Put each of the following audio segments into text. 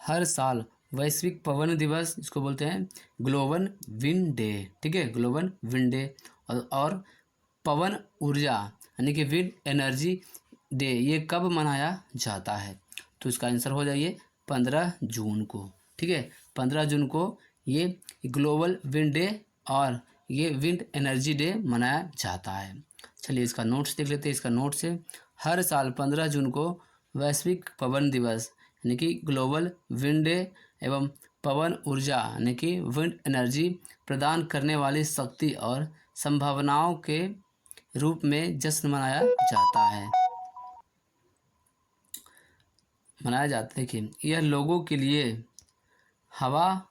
हर साल वैश्विक पवन दिवस, इसको बोलते हैं ग्लोबल विंड डे, ठीक है, ग्लोबल विंड डे। और पवन ऊर्जा यानी कि विंड एनर्जी डे ये कब मनाया जाता है? तो इसका आंसर हो जाइए 15 जून को, ठीक है, 15 जून को ये ग्लोबल विंड डे और ये विंड एनर्जी डे मनाया जाता है। चलिए इसका नोट्स देख लेते हैं। इसका नोट्स है, हर साल 15 जून को वैश्विक पवन दिवस यानी कि ग्लोबल विंड डे एवं पवन ऊर्जा यानी कि विंड एनर्जी प्रदान करने वाली शक्ति और संभावनाओं के रूप में जश्न मनाया जाता है। देखिए, यह लोगों के लिए हवा,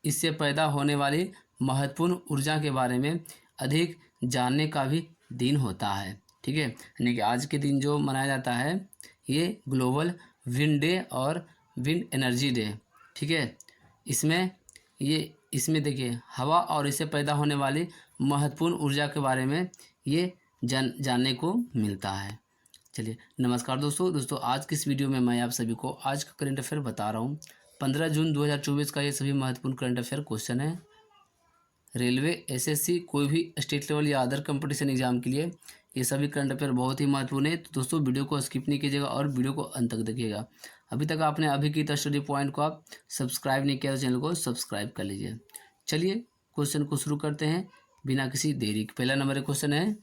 इससे पैदा होने वाली महत्वपूर्ण ऊर्जा के बारे में अधिक जानने का भी दिन होता है, ठीक है। यानी कि आज के दिन जो मनाया जाता है ये ग्लोबल विंड डे और विंड एनर्जी डे, ठीक है। इसमें देखिए हवा और इससे पैदा होने वाली महत्वपूर्ण ऊर्जा के बारे में ये जानने को मिलता है। चलिए नमस्कार दोस्तों, आज की इस वीडियो में मैं आप सभी को आज का करंट अफेयर बता रहा हूँ। 15 जून 2024 का ये सभी महत्वपूर्ण करंट अफेयर क्वेश्चन है। रेलवे, एसएससी, कोई भी स्टेट लेवल या अदर कंपटीशन एग्जाम के लिए ये सभी करंट अफेयर बहुत ही महत्वपूर्ण है। तो दोस्तों वीडियो को स्किप नहीं कीजिएगा और वीडियो को अंत तक देखिएगा। अभी तक आपने अभी की स्टडी पॉइंट को आप सब्सक्राइब नहीं किया तो चैनल को सब्सक्राइब कर लीजिए। चलिए क्वेश्चन को शुरू करते हैं बिना किसी देरी के। पहला नंबर क्वेश्चन है,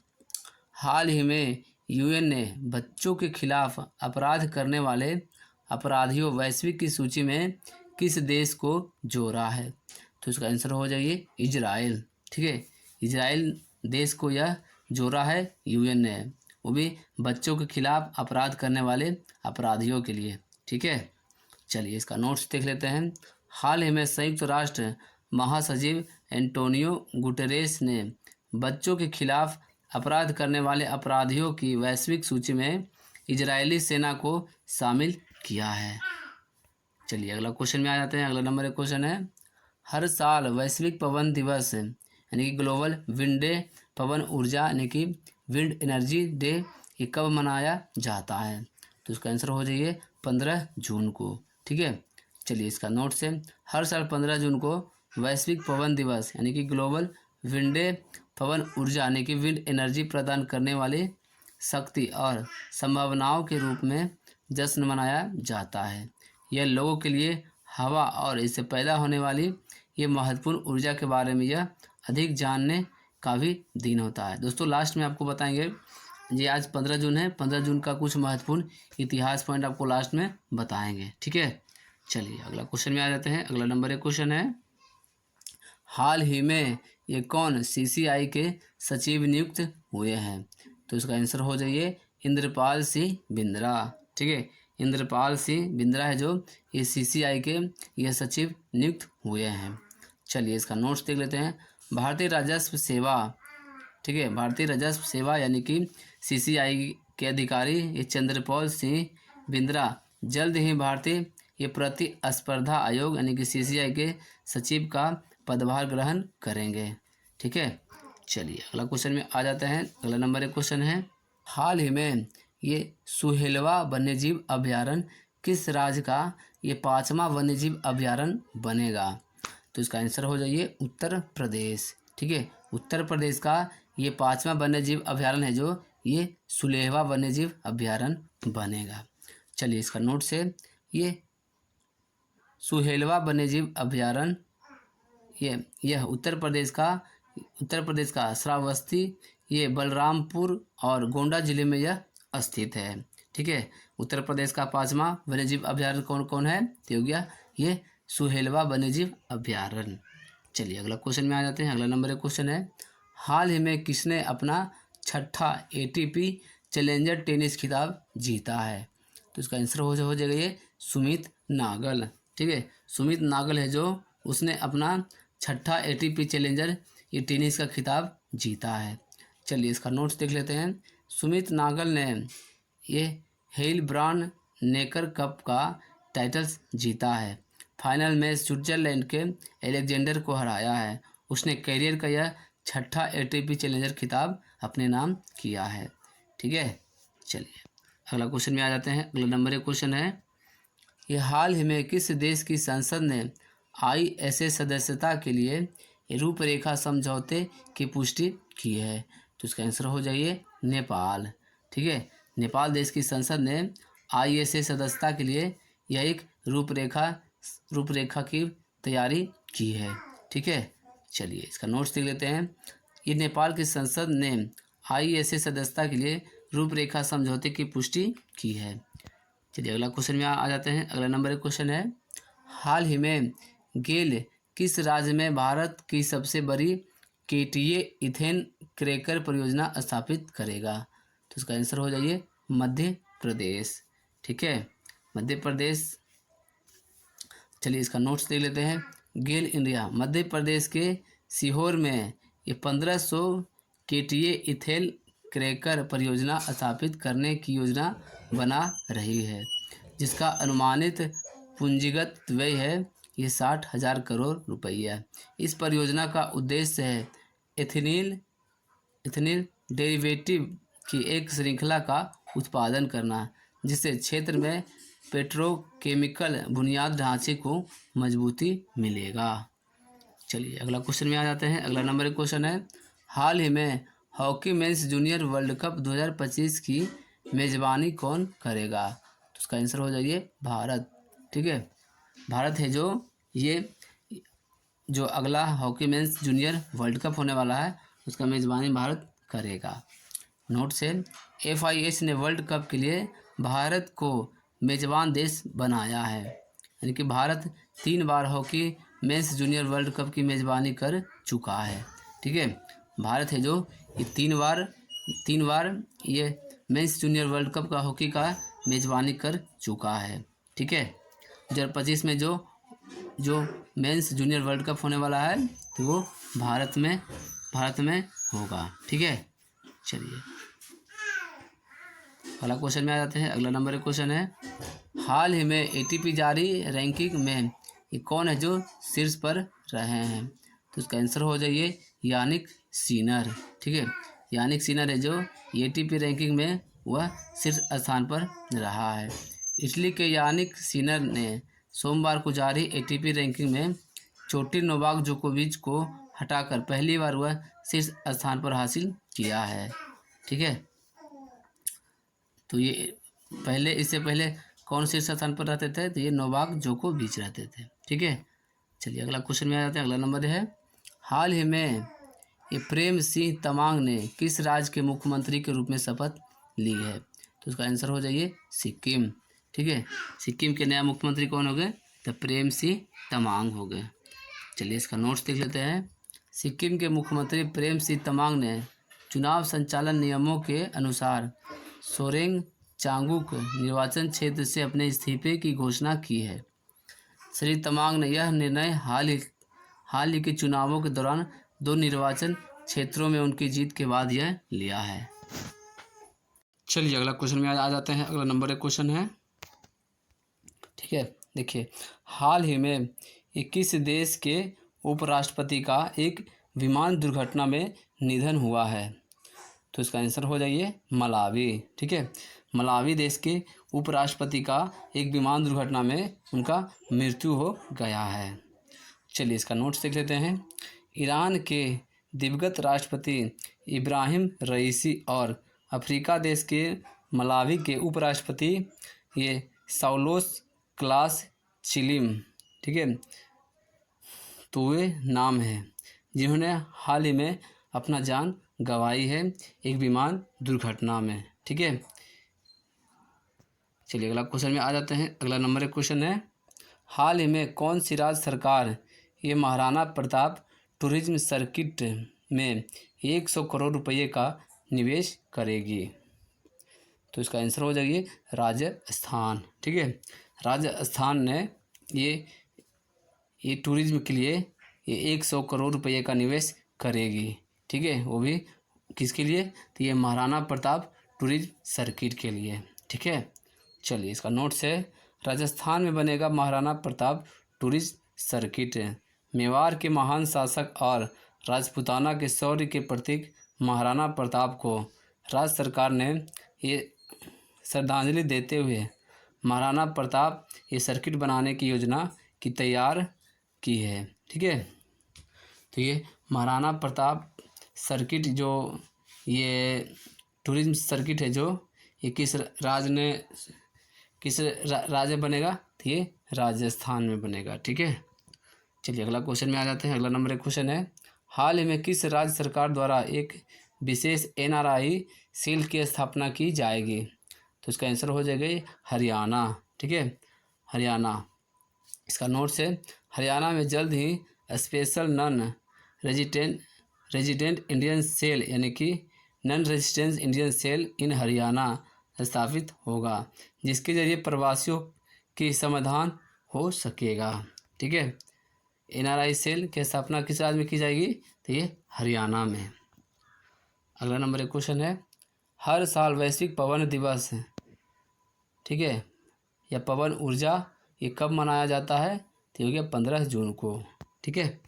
हाल ही में यूएन ने बच्चों के खिलाफ अपराध करने वाले अपराधियों वैश्विक की सूची में किस देश को जोड़ा है? तो इसका आंसर हो जाइए इजराइल, ठीक है। इजराइल देश को यह जोड़ा है यूएन ने, वो भी बच्चों के खिलाफ अपराध करने वाले अपराधियों के लिए, ठीक है। चलिए इसका नोट्स देख लेते हैं। हाल ही में संयुक्त राष्ट्र महासचिव एंटोनियो गुटेरेस ने बच्चों के खिलाफ अपराध करने वाले अपराधियों की वैश्विक सूची में इजरायली सेना को शामिल किया है। चलिए अगला क्वेश्चन में आ जाते हैं। अगला नंबर क्वेश्चन है, हर साल वैश्विक पवन दिवस यानी कि ग्लोबल विंड डे, पवन ऊर्जा यानी कि विंड एनर्जी डे ये कब मनाया जाता है? तो इसका आंसर हो जाइए 15 जून को, ठीक है। चलिए इसका नोट्स है, हर साल 15 जून को वैश्विक पवन दिवस यानी कि ग्लोबल विंड डे, पवन ऊर्जा यानी कि विंड एनर्जी प्रदान करने वाली शक्ति और संभावनाओं के रूप में जश्न मनाया जाता है। यह लोगों के लिए हवा और इससे पैदा होने वाली ये महत्वपूर्ण ऊर्जा के बारे में यह अधिक जानने का भी दिन होता है। दोस्तों लास्ट में आपको बताएंगे, ये आज 15 जून है, 15 जून का कुछ महत्वपूर्ण इतिहास पॉइंट आपको लास्ट में बताएंगे, ठीक है। चलिए अगला क्वेश्चन में आ जाते हैं। अगला नंबर एक क्वेश्चन है, हाल ही में ये कौन सीसीआई के सचिव नियुक्त हुए हैं? तो इसका आंसर हो जाइए इंद्रपाल सिंह बिंद्रा, ठीक है। इंद्रपाल सिंह बिंद्रा है जो ये सीसीआई के ये सचिव नियुक्त हुए हैं। चलिए इसका नोट्स देख लेते हैं। भारतीय राजस्व सेवा, ठीक है, भारतीय राजस्व सेवा यानी कि सीसीआई के अधिकारी ये चंद्रपाल सिंह बिंद्रा जल्द ही भारतीय ये प्रतिस्पर्धा आयोग यानी कि सीसीआई के सचिव का पदभार ग्रहण करेंगे, ठीक है। चलिए अगला क्वेश्चन में आ जाते हैं। अगला नंबर एक क्वेश्चन है, हाल ही में ये सुहेलवा वन्यजीव अभयारण्य किस राज्य का ये 5वां वन्यजीव अभयारण्य बनेगा? तो इसका आंसर हो जाइए उत्तर प्रदेश, ठीक है। उत्तर प्रदेश का ये 5वां वन्यजीव अभयारण्य है जो ये सुलेहवा वन्यजीव अभयारण्य बनेगा। चलिए इसका नोट से, ये सुहेलवा वन्यजीव अभयारण्य यह उत्तर प्रदेश का श्रावस्ती ये बलरामपुर और गोंडा जिले में यह स्थित है, ठीक है। उत्तर प्रदेश का 5वां वन्यजीव अभयारण्य कौन कौन है? तो हो गया ये सुहेलवा वन्यजीव अभयारण्य। चलिए अगला क्वेश्चन में आ जाते हैं। अगला नंबर एक क्वेश्चन है, हाल ही में किसने अपना 6ठा एटीपी चैलेंजर टेनिस खिताब जीता है? तो इसका आंसर हो जाएगा ये सुमित नागल, ठीक है। सुमित नागल है जो उसने अपना 6ठा एटीपी चैलेंजर ये टेनिस का खिताब जीता है। चलिए इसका नोट्स देख लेते हैं। सुमित नागल ने ये हेलब्रांड नेकर कप का टाइटल्स जीता है। फाइनल में स्विट्जरलैंड के एलेक्जेंडर को हराया है। उसने कैरियर का यह 6ठा एटीपी चैलेंजर खिताब अपने नाम किया है, ठीक है। चलिए अगला क्वेश्चन में आ जाते हैं। अगला नंबर एक क्वेश्चन है, ये हाल ही में किस देश की संसद ने ISA सदस्यता के लिए रूपरेखा समझौते की पुष्टि की है? तो इसका आंसर हो जाइए नेपाल। ठीक है, नेपाल देश की संसद ने ISA सदस्यता के लिए यह एक रूपरेखा की तैयारी की है। ठीक है, चलिए इसका नोट्स देख लेते हैं। ये नेपाल की संसद ने ISA सदस्यता के लिए रूपरेखा समझौते की पुष्टि की है। चलिए अगला क्वेश्चन में आ जाते हैं। अगला नंबर एक क्वेश्चन है, हाल ही में गेल किस राज्य में भारत की सबसे बड़ी KTA इथेन क्रैकर परियोजना स्थापित करेगा? तो इसका आंसर हो जाइए मध्य प्रदेश। ठीक है, मध्य प्रदेश। चलिए इसका नोट्स देख लेते हैं। गेल इंडिया मध्य प्रदेश के सीहोर में ये 1500 KTA इथेन क्रैकर परियोजना स्थापित करने की योजना बना रही है, जिसका अनुमानित पूंजीगत व्यय है ये 60,000 करोड़ रुपया। इस परियोजना का उद्देश्य है इथेनिल डेरिवेटिव की एक श्रृंखला का उत्पादन करना, जिससे क्षेत्र में पेट्रोकेमिकल बुनियाद ढांचे को मजबूती मिलेगा। चलिए अगला क्वेश्चन में आ जाते हैं। अगला नंबर एक क्वेश्चन है, हाल ही में hockey men's junior world cup 2025 की मेज़बानी कौन करेगा? तो उसका आंसर हो जाइए भारत। ठीक है, भारत है जो अगला hockey men's junior world cup होने वाला है उसका मेज़बानी भारत करेगा। नोट से FIH ने वर्ल्ड कप के लिए भारत को मेज़बान देश बनाया है, यानी कि भारत 3 बार hockey men's junior world cup की मेज़बानी कर चुका है। ठीक है, भारत है जो ये तीन बार ये मेंस जूनियर वर्ल्ड कप का हॉकी का मेज़बानी कर चुका है। ठीक है, 2025 में जो मेंस जूनियर वर्ल्ड कप होने वाला है तो वो भारत में होगा। ठीक है, चलिए अगला क्वेश्चन में आ जाते हैं। अगला नंबर एक क्वेश्चन है, हाल ही में ATP जारी रैंकिंग में ये कौन है जो शीर्ष पर रहे हैं? तो इसका आंसर हो जाइए यानिक सिनर। ठीक है, यानिक सिनर है जो ATP रैंकिंग में वह शीर्ष स्थान पर रहा है। इटली के यानिक सिनर ने सोमवार को जारी ATP रैंकिंग में चोटिल नोवाक जोकोविच को हटाकर पहली बार वह शीर्ष स्थान पर हासिल किया है। ठीक है, तो ये इससे पहले कौन शीर्ष स्थान पर रहते थे? तो ये नोवाक जोकोविच रहते थे। ठीक है, चलिए अगला क्वेश्चन में आ जाते हैं। अगला नंबर है, हाल ही में ये प्रेम सिंह तमांग ने किस राज्य के मुख्यमंत्री के रूप में शपथ ली है? तो उसका आंसर हो जाइए सिक्किम। ठीक है, सिक्किम के नया मुख्यमंत्री कौन हो गए? तो प्रेम सिंह तमांग हो गए। चलिए इसका नोट्स देख लेते हैं। सिक्किम के मुख्यमंत्री प्रेम सिंह तमांग ने चुनाव संचालन नियमों के अनुसार सोरेंग चांगुक निर्वाचन क्षेत्र से अपने इस्तीफे की घोषणा की है। श्री तमांग ने यह निर्णय हाल ही के चुनावों के दौरान 2 निर्वाचन क्षेत्रों में उनकी जीत के बाद यह लिया है। चलिए अगला क्वेश्चन में आ जाते हैं। अगला नंबर एक क्वेश्चन है। ठीक है, देखिए हाल ही में 21 देश के उपराष्ट्रपति का एक विमान दुर्घटना में निधन हुआ है। तो इसका आंसर हो जाइए मलावी। ठीक है, मलावी देश के उपराष्ट्रपति का एक विमान दुर्घटना में उनका मृत्यु हो गया है। चलिए इसका नोट्स देख लेते हैं। ईरान के दिवंगत राष्ट्रपति इब्राहिम रईसी और अफ्रीका देश के मलावी के उपराष्ट्रपति ये साउलोस क्लास चिलिम, ठीक है, तो वे नाम हैं जिन्होंने हाल ही में अपना जान गंवाई है एक विमान दुर्घटना में। ठीक है, चलिए अगला क्वेश्चन में आ जाते हैं। अगला नंबर एक क्वेश्चन है, हाल ही में कौन सी राज्य सरकार ये महाराणा प्रताप टूरिज्म सर्किट में 100 करोड़ रुपये का निवेश करेगी? तो इसका आंसर हो जाएगी राजस्थान। ठीक है, राजस्थान ने ये टूरिज्म के लिए ये 100 करोड़ रुपये का निवेश करेगी। ठीक है, वो भी किसके लिए? तो ये महाराणा प्रताप टूरिज्म सर्किट के लिए। ठीक है, चलिए इसका नोट्स है। राजस्थान में बनेगा महाराणा प्रताप टूरिज्म सर्किट। मेवाड़ के महान शासक और राजपूताना के शौर्य के प्रतीक महाराणा प्रताप को राज्य सरकार ने ये श्रद्धांजलि देते हुए महाराणा प्रताप ये सर्किट बनाने की योजना की तैयार की है। ठीक है, तो ये महाराणा प्रताप सर्किट जो ये टूरिज्म सर्किट है जो ये किस राज्य बनेगा, तो ये राजस्थान में बनेगा। ठीक है, चलिए अगला क्वेश्चन में आ जाते हैं। अगला नंबर एक क्वेश्चन है, हाल ही में किस राज्य सरकार द्वारा एक विशेष NRI सेल की स्थापना की जाएगी? तो इसका आंसर हो जाएगा हरियाणा। ठीक है, हरियाणा। इसका नोट्स है, हरियाणा में जल्द ही special non resident Indian cell यानी कि non resident Indian cell in Haryana स्थापित होगा, जिसके जरिए प्रवासियों की समाधान हो सकेगा। ठीक है, NRI सेल की स्थापना किस राज्य में की जाएगी? तो ये हरियाणा में। अगला नंबर एक क्वेश्चन है, हर साल वैश्विक पवन दिवस, ठीक है, या पवन ऊर्जा ये कब मनाया जाता है? तो ये हो गया 15 जून को। ठीक है,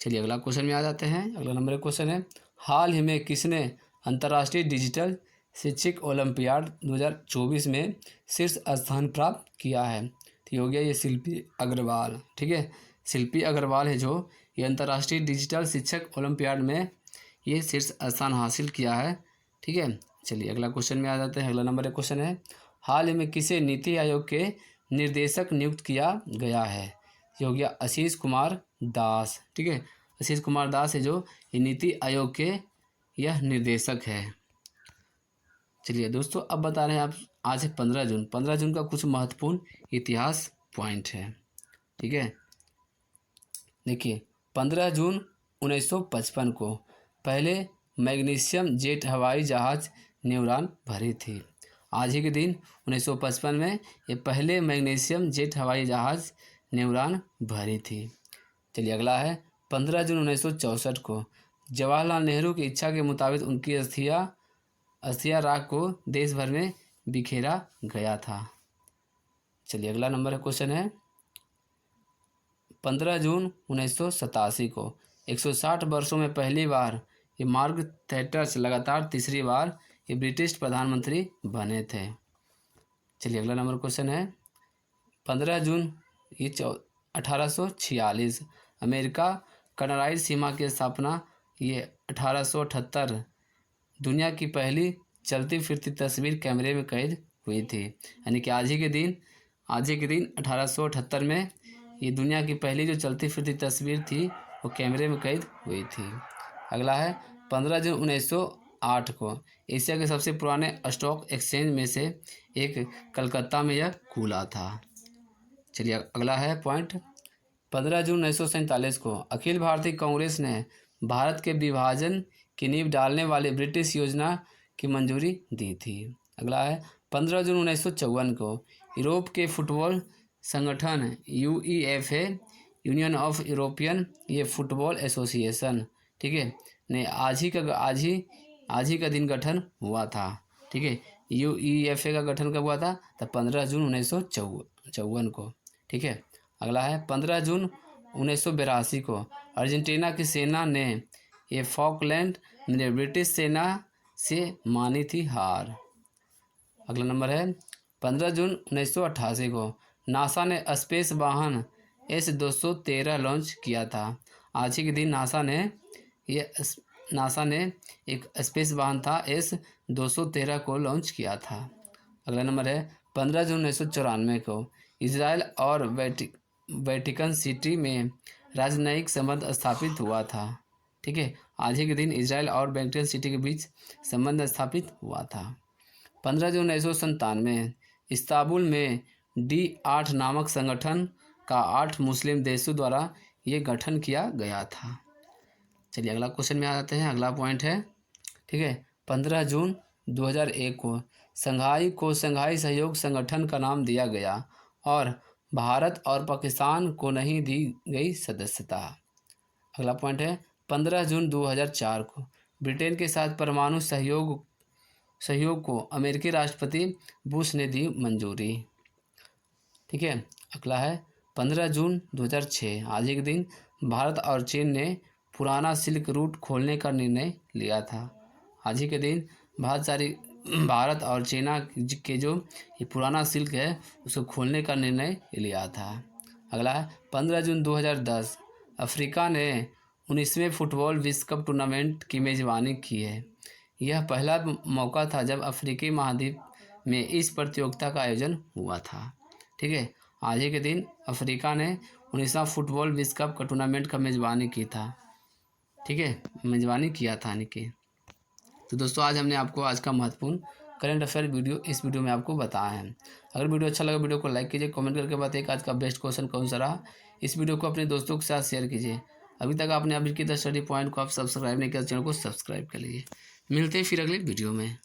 चलिए अगला क्वेश्चन में आ जाते हैं। अगला नंबर एक क्वेश्चन है, हाल ही में किसने अंतर्राष्ट्रीय डिजिटल शिक्षक ओलंपियाड 2024 में शीर्ष स्थान प्राप्त किया है? तो ये हो गया ये शिल्पी अग्रवाल। ठीक है, शिल्पी अग्रवाल है जो ये अंतर्राष्ट्रीय डिजिटल शिक्षक ओलंपियाड में ये शीर्ष स्थान हासिल किया है। ठीक है, चलिए अगला क्वेश्चन में आ जाते हैं। अगला नंबर एक क्वेश्चन है, हाल ही में किसे नीति आयोग के निर्देशक नियुक्त किया गया है? ये हो गया आशीष कुमार दास। ठीक है, आशीष कुमार दास है जो ये नीति आयोग के यह निर्देशक है। चलिए दोस्तों, अब बता रहे हैं आप, आज है 15 जून। 15 जून का कुछ महत्वपूर्ण इतिहास पॉइंट है। ठीक है, देखिए 15 जून 1955 को पहले मैग्नीशियम जेट हवाई जहाज ने उड़ान भरी थी। आज ही के दिन 1955 में ये पहले मैग्नीशियम जेट हवाई जहाज ने उड़ान भरी थी। चलिए अगला है, 15 जून 1964 को जवाहरलाल नेहरू की इच्छा के मुताबिक उनकी अस्थियां राख को देश भर में बिखेरा गया था। चलिए अगला नंबर क्वेश्चन है, 15 जून 1987 को 160 वर्षों में पहली बार ये मार्गरेट थैचर लगातार तीसरी बार ये ब्रिटिश प्रधानमंत्री बने थे। चलिए अगला नंबर क्वेश्चन है, 15 जून ये 1846 अमेरिका कनाडाई सीमा की स्थापना ये 1878 दुनिया की पहली चलती फिरती तस्वीर कैमरे में कैद हुई थी। यानी कि आज ही के दिन 1878 में ये दुनिया की पहली जो चलती फिरती तस्वीर थी वो कैमरे में कैद हुई थी। अगला है, 15 जून 1908 को एशिया के सबसे पुराने स्टॉक एक्सचेंज में से एक कलकत्ता में यह खुला था। चलिए अगला है पॉइंट, 15 जून 1947 को अखिल भारतीय कांग्रेस ने भारत के विभाजन की नींव डालने वाली ब्रिटिश योजना की मंजूरी दी थी। अगला है, 15 जून 1954 को यूरोप के फुटबॉल संगठन UEFA यूनियन ऑफ यूरोपियन ये फुटबॉल एसोसिएशन, ठीक है, ने आज ही का दिन गठन हुआ था। ठीक है, UEFA का गठन कब हुआ था? तो 15 जून 1954 को। ठीक है, अगला है, 15 जून 1982 को अर्जेंटीना की सेना ने ये फॉकलैंड में ब्रिटिश सेना से मानी थी हार। अगला नंबर है, 15 जून 1988 को नासा ने स्पेस वाहन S-213 लॉन्च किया था। आज ही के दिन नासा ने एक स्पेस वाहन था S-213 को लॉन्च किया था। अगला नंबर है, 15 जून 1994 को इजराइल और वेटिकन सिटी में राजनयिक संबंध स्थापित हुआ था। ठीक है, आज ही के दिन इजराइल और वेटिकन सिटी के बीच संबंध स्थापित हुआ था। 15 जून 1997 इस्तांबुल में D8 नामक संगठन का 8 मुस्लिम देशों द्वारा ये गठन किया गया था। चलिए अगला क्वेश्चन में आ जाते हैं। अगला पॉइंट है, ठीक है, 15 जून 2001 को शंघाई सहयोग संगठन का नाम दिया गया और भारत और पाकिस्तान को नहीं दी गई सदस्यता। अगला पॉइंट है, 15 जून 2004 को ब्रिटेन के साथ परमाणु सहयोग को अमेरिकी राष्ट्रपति बुश ने दी मंजूरी। ठीक है, अगला है, 15 जून 2006 आज ही के दिन भारत और चीन ने पुराना सिल्क रूट खोलने का निर्णय लिया था। आज ही के दिन भारत और चाइना के जो ये पुराना सिल्क है उसको खोलने का निर्णय लिया था। अगला 15 जून 2010 अफ्रीका ने 19वें फुटबॉल विश्व कप टूर्नामेंट की मेज़बानी की है। यह पहला मौका था जब अफ्रीकी महाद्वीप में इस प्रतियोगिता का आयोजन हुआ था। ठीक है, आज ही के दिन अफ्रीका ने 19वां फुटबॉल विश्व कप का टूर्नामेंट का मेज़बानी की था। ठीक है, मेज़बानी किया था यानी कि। तो दोस्तों आज हमने आपको आज का महत्वपूर्ण करंट अफेयर इस वीडियो में आपको बताया है। अगर वीडियो अच्छा लगा वीडियो को लाइक कीजिए, कमेंट करके बताइए आज का बेस्ट क्वेश्चन कौन सा रहा। इस वीडियो को अपने दोस्तों के साथ शेयर कीजिए। अभी तक आपने अभी की द स्टडी पॉइंट को आप सब्सक्राइब नहीं किया, चैनल को सब्सक्राइब कर लीजिए। मिलते हैं फिर अगले वीडियो में।